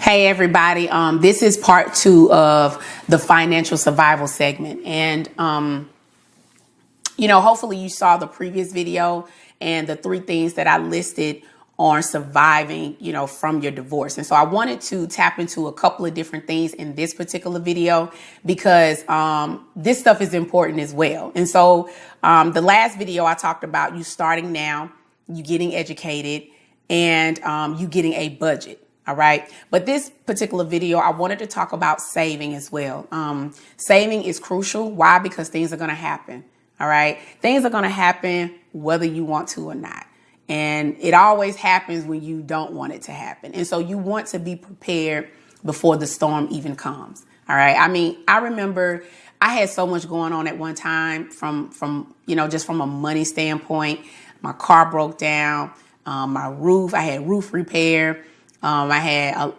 Hey everybody, this is part 2 of the financial survival segment. And, hopefully you saw the previous video and the 3 things that I listed on surviving, from your divorce. And so I wanted to tap into a couple of different things in this particular video because this stuff is important as well. And so the last video I talked about you starting now, you getting educated, and you getting a budget. All right. But this particular video, I wanted to talk about saving as well. Saving is crucial. Why? Because things are going to happen. All right. Things are going to happen whether you want to or not. And it always happens when you don't want it to happen. And so you want to be prepared before the storm even comes. All right. I mean, I remember I had so much going on at one time from just from a money standpoint. My car broke down, my roof, I had roof repair. I had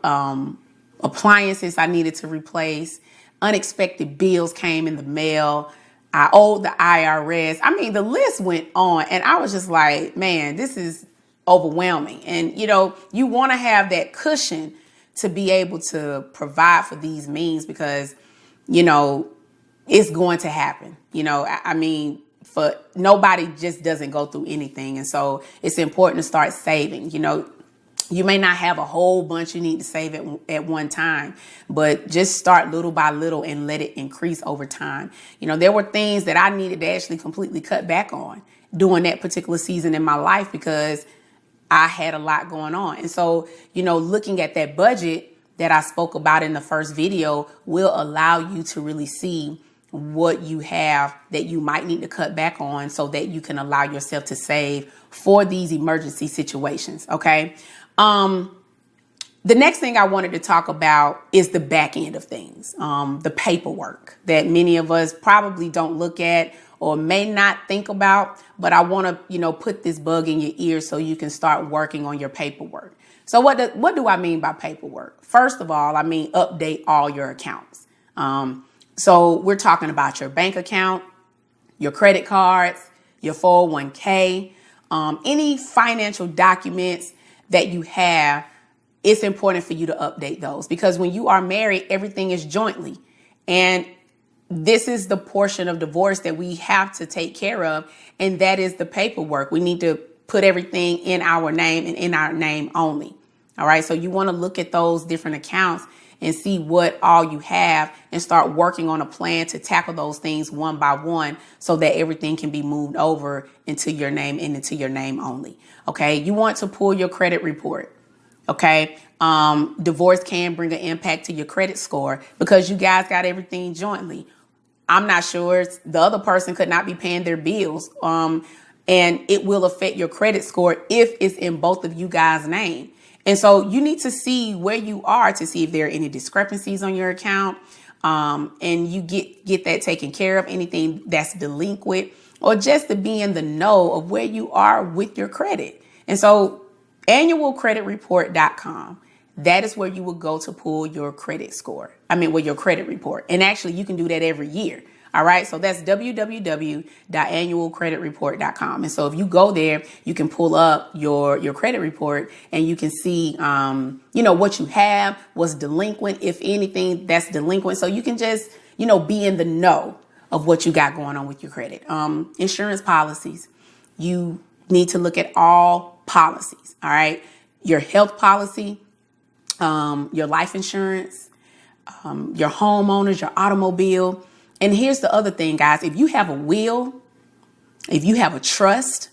appliances I needed to replace. Unexpected bills came in the mail. I owed the IRS. I mean, the list went on. And I was just like, man, this is overwhelming. And, you want to have that cushion to be able to provide for these means because, it's going to happen. For nobody just doesn't go through anything. And so it's important to start saving. You may not have a whole bunch you need to save at one time, but just start little by little and let it increase over time. There were things that I needed to actually completely cut back on during that particular season in my life because I had a lot going on. And so, looking at that budget that I spoke about in the first video will allow you to really see what you have that you might need to cut back on so that you can allow yourself to save for these emergency situations. Okay. The next thing I wanted to talk about is the back end of things, the paperwork that many of us probably don't look at or may not think about. But I want to, put this bug in your ear so you can start working on your paperwork. So what do I mean by paperwork? First of all, I mean update all your accounts. So we're talking about your bank account, your credit cards, your 401k, any financial documents that you have. It's important for you to update those because when you are married, everything is jointly. And this is the portion of divorce that we have to take care of. And that is the paperwork. We need to put everything in our name and in our name only. All right. So you want to look at those different accounts and see what all you have and start working on a plan to tackle those things one by one so that everything can be moved over into your name and into your name only. Okay. You want to pull your credit report. Okay. Divorce can bring an impact to your credit score because you guys got everything jointly. I'm not sure the other person could not be paying their bills. And it will affect your credit score if it's in both of you guys' name. And so you need to see where you are to see if there are any discrepancies on your account. And you get that taken care of, anything that's delinquent, or just to be in the know of where you are with your credit. And so annualcreditreport.com, that is where you will go to pull your credit score. Your credit report. And actually you can do that every year. All right. So that's www.annualcreditreport.com. And so if you go there, you can pull up your credit report and you can see, what you have, what's delinquent, if anything that's delinquent. So you can just, be in the know of what you got going on with your credit. Insurance policies. You need to look at all policies. All right. Your health policy, your life insurance, your homeowners, your automobile. And here's the other thing, guys. If you have a will, if you have a trust,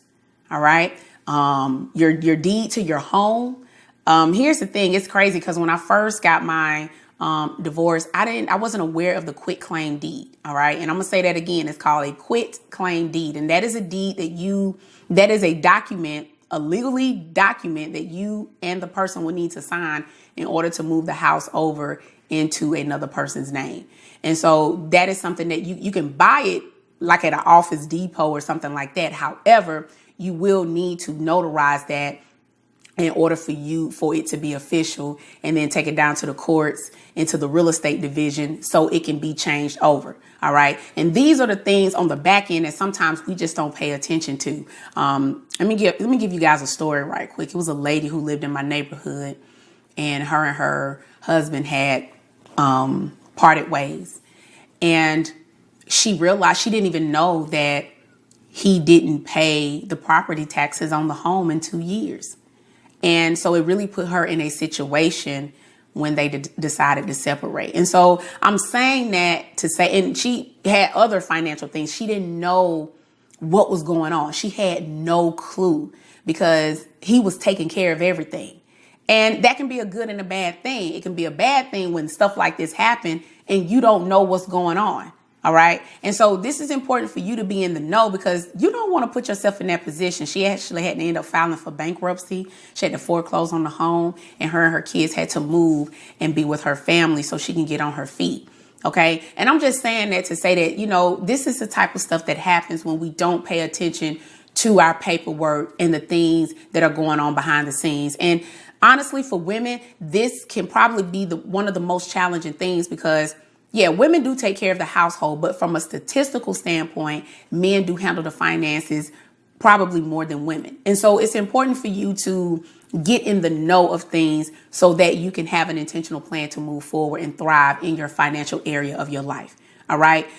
all right, your deed to your home. Here's the thing. It's crazy because when I first got my divorce, I wasn't aware of the quit claim deed. All right. And I'm going to say that again. It's called a quit claim deed. And that is a deed that is a document, a legally document that you and the person will need to sign in order to move the house over into another person's name. And so that is something that you can buy it like at an Office Depot or something like that. However, you will need to notarize that in order for it to be official and then take it down to the courts, into the real estate division so it can be changed over. All right. And these are the things on the back end that sometimes we just don't pay attention to. Let me give you guys a story right quick. It was a lady who lived in my neighborhood and her husband had parted ways. And she realized she didn't even know that he didn't pay the property taxes on the home in 2 years. And so it really put her in a situation when they decided to separate. And so I'm saying that to say, and she had other financial things. She didn't know what was going on. She had no clue because he was taking care of everything. And that can be a good and a bad thing. It can be a bad thing when stuff like this happen and you don't know what's going on. All right. And so this is important for you to be in the know because you don't want to put yourself in that position. She actually had to end up filing for bankruptcy. She had to foreclose on the home, and her kids had to move and be with her family so she can get on her feet. OK. And I'm just saying that to say that, you know, this is the type of stuff that happens when we don't pay attention to our paperwork and the things that are going on behind the scenes. And honestly, for women, this can probably be one of the most challenging things because, yeah, women do take care of the household, but from a statistical standpoint, men do handle the finances probably more than women. And so it's important for you to get in the know of things so that you can have an intentional plan to move forward and thrive in your financial area of your life. All right.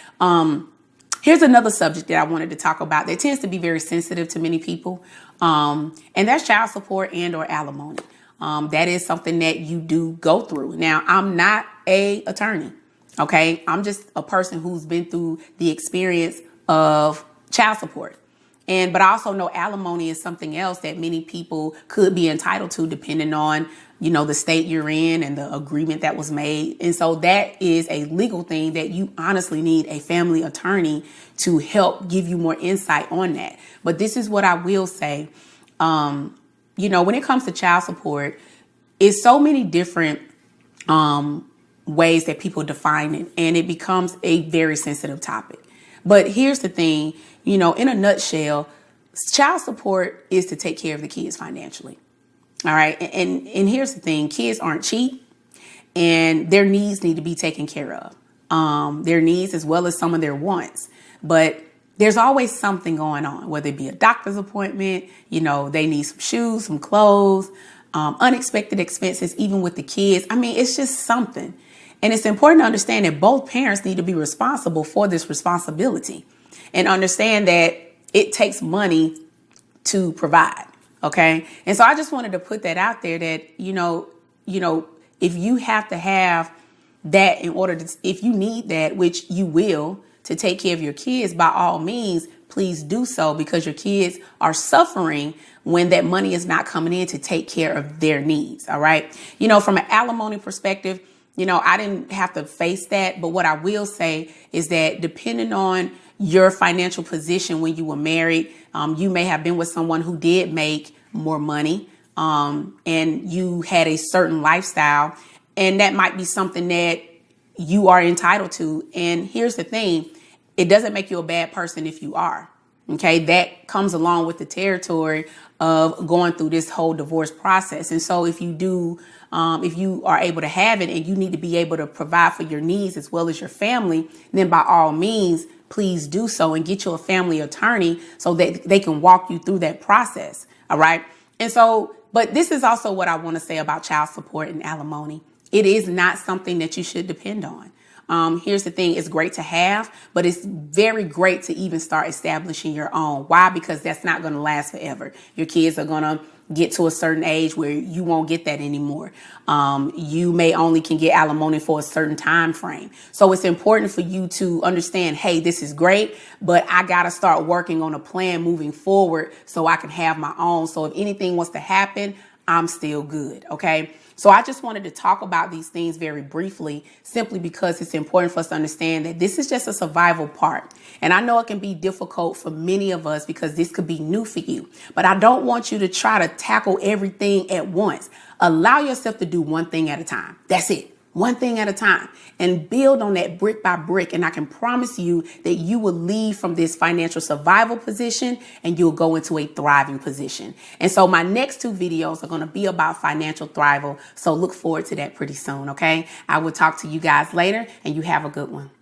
Here's another subject that I wanted to talk about that tends to be very sensitive to many people. And that's child support and or alimony. That is something that you do go through. Now, I'm not an attorney. OK, I'm just a person who's been through the experience of child support. But I also know alimony is something else that many people could be entitled to depending on, you know, the state you're in and the agreement that was made. And so that is a legal thing that you honestly need a family attorney to help give you more insight on that. But this is what I will say. You know, when it comes to child support, it's so many different ways that people define it, and it becomes a very sensitive topic. But here's the thing, you know, in a nutshell, child support is to take care of the kids financially. All right. And here's the thing, kids aren't cheap and their needs need to be taken care of. Their needs as well as some of their wants. But there's always something going on, whether it be a doctor's appointment, you know, they need some shoes, some clothes, unexpected expenses, even with the kids. I mean, it's just something. And it's important to understand that both parents need to be responsible for this responsibility and understand that it takes money to provide. OK, and so I just wanted to put that out there that, you know, if you have to have that in order to, if you need that, which you will, to take care of your kids, by all means, please do so, because your kids are suffering when that money is not coming in to take care of their needs. All right. You know, from an alimony perspective, you know, I didn't have to face that. But what I will say is that depending on your financial position when you were married, you may have been with someone who did make more money and you had a certain lifestyle, and that might be something that you are entitled to. And here's the thing, it doesn't make you a bad person if you are. OK, that comes along with the territory of going through this whole divorce process. And so if you do, if you are able to have it and you need to be able to provide for your needs as well as your family, then by all means, please do so and get you a family attorney so that they can walk you through that process. All right. And so, but this is also what I want to say about child support and alimony. It is not something that you should depend on. Here's the thing. It's great to have, but it's very great to even start establishing your own. Why? Because that's not going to last forever. Your kids are going to get to a certain age where you won't get that anymore. You may only can get alimony for a certain time frame. So it's important for you to understand, hey, this is great, but I got to start working on a plan moving forward so I can have my own. So if anything wants to happen, I'm still good. OK, so I just wanted to talk about these things very briefly, simply because it's important for us to understand that this is just a survival part. And I know it can be difficult for many of us because this could be new for you. But I don't want you to try to tackle everything at once. Allow yourself to do one thing at a time. That's it. One thing at a time, and build on that brick by brick. And I can promise you that you will leave from this financial survival position and you'll go into a thriving position. And so my next 2 videos are going to be about financial thrival. So look forward to that pretty soon. OK, I will talk to you guys later, and you have a good one.